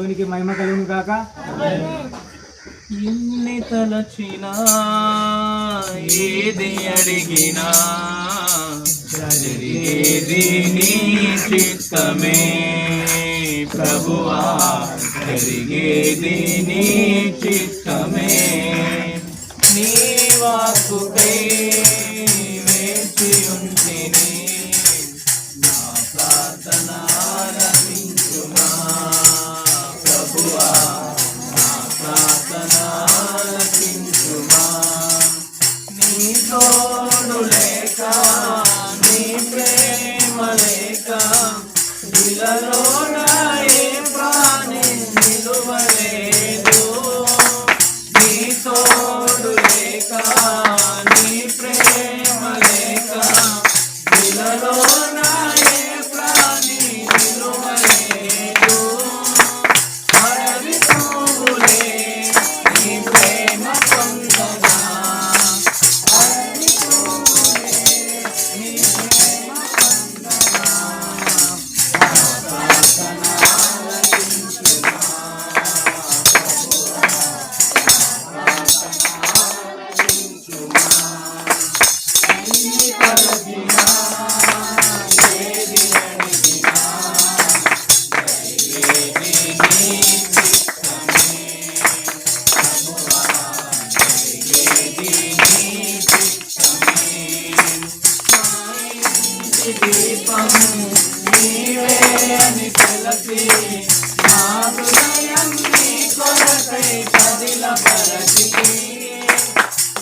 దేవునికి మహిమ కలుగును గాక. ఎన్ని తలచినా ఏది అడిగినా జరిగేది నీ చిత్తమే ప్రభువా, జరిగేది నీ చిత్తమే. నీ వాక్కుకై వేచి ఉంటిని, నా ప్రార్థన ఆలకించుమా ప్రభువా, నా ప్రార్థన ఆలకించుమా. నీ తోడు లేక, నీ ప్రేమ లేక ఇలాలోన ఏ ప్రాణి నిలువలేదు. నీ తోడు లేక, నీ ప్రేమ లేక ఇలాలోన ఏ ప్రాణి నిలువలేదు. అడవి పువ్వులే నీ ప్రేమ పొందగా, అడవి పువ్వులే నీ ప్రేమ పొందగా. ప్రార్థన ఆలకించుమా ఆలకించుమా. ఎన్ని తలచినా ఏది అడిగినా జరిగేది నీ చిత్తమే ప్రభువా, జరిగేది నీ చిత్తమే. నా ఇంటి దీపం నీవే అని తెలిసి, నా హృదయం నీ కొరకై కదిలపరచితి.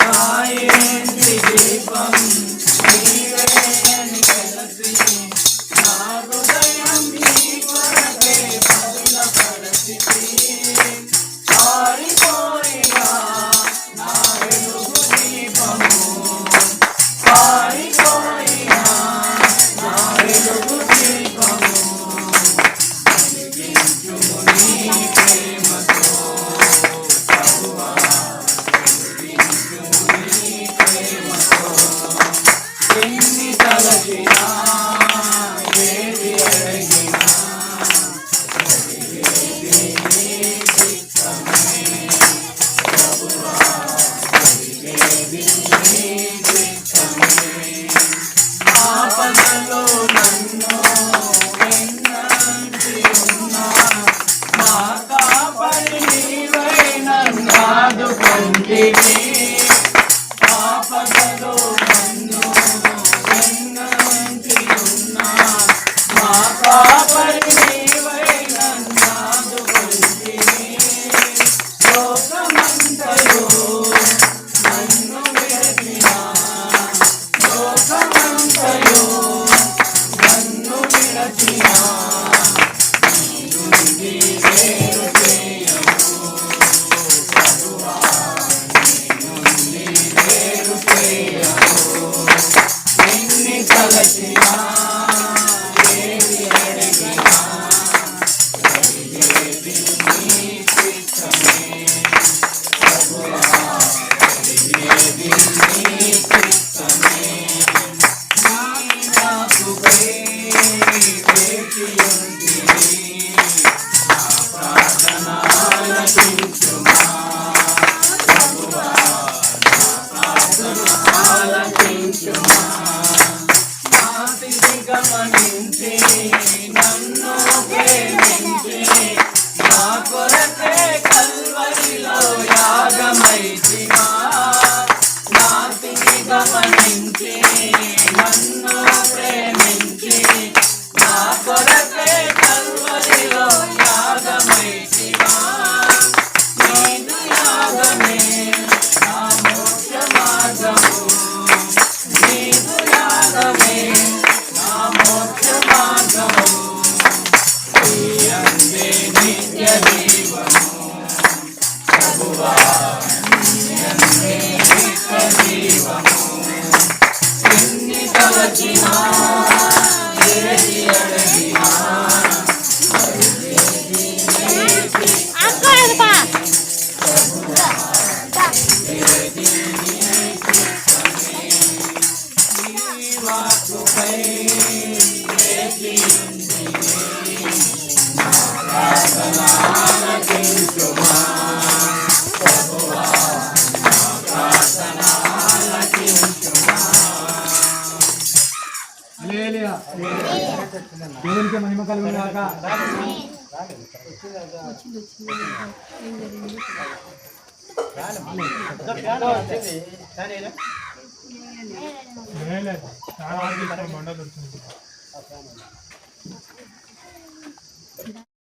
నా ఇంటి దీపం నీవే అని తెలిసి, నా హృదయం నీ కొరకై కదిలపరచితి. ఆరిపోయినా నా వెలుగు దీపము, ఆరిపోయినా నా వెలుగు దీపము వెలిగించుము నీ ప్రేమతో ప్రభువా, వెలిగించుము నీ ప్రేమతో. ఎన్ని తలచినా ఏది అడిగినా జరిగేది నీ చిత్తమే ప్రభువా, జరిగేది నీ చిత్తమే. ఆపదలో నన్ను వెన్నంటి ఉన్నా, నా కాపరి నీవై నన్ను ఆదుకొంటివి. ఆపదలో నన్ను వెన్నంటి ఉన్నా, నా కాపరి నీవై నన్ను ఆదుకొంటివి. లోకమంతయు నన్ను విడచినా, లోకమంతయు నన్ను విడచినా, నీ నుండి వేరు చేయము ప్రభువా, నీ నుండి వేరు చేయము. ఎన్ని తలచినా ఏది అడిగినా జరిగేది నీ చిత్తమే ప్రభువా, జరిగేది నీ చిత్తమే. నీ వాక్కుకై వేచి ఉంటిని, నా ప్రార్థన ఆలకించుమా ప్రభువా, నా ప్రార్థన ఆలకించుమా. నా స్థితి గమనించి నన్ను ప్రేమించి, నా కొరకే కల్వరిలో యాగమైతివా. నా స్థితి గమనించి నన్ను ప్రేమించి, నా కొరకే కల్వరిలో యాగమైతివా. నీదు యాగమే నా మోక్ష మార్గము, నీదు యాగమే నా మోక్ష మార్గము. నీ అందే నిత్య జీవము ప్రభువా, నీ అందే నిత్య జీవము. ఎన్ని తలచినా ఏది అడిగినా జరిగేది నీ చిత్తమే ప్రభువా, జరిగేది నీ చిత్తమే. నీ వాక్కుకై వేచి ఉంటిని, నా ప్రార్థన దేవునికి మహిమ కలుగును గాక. చాలా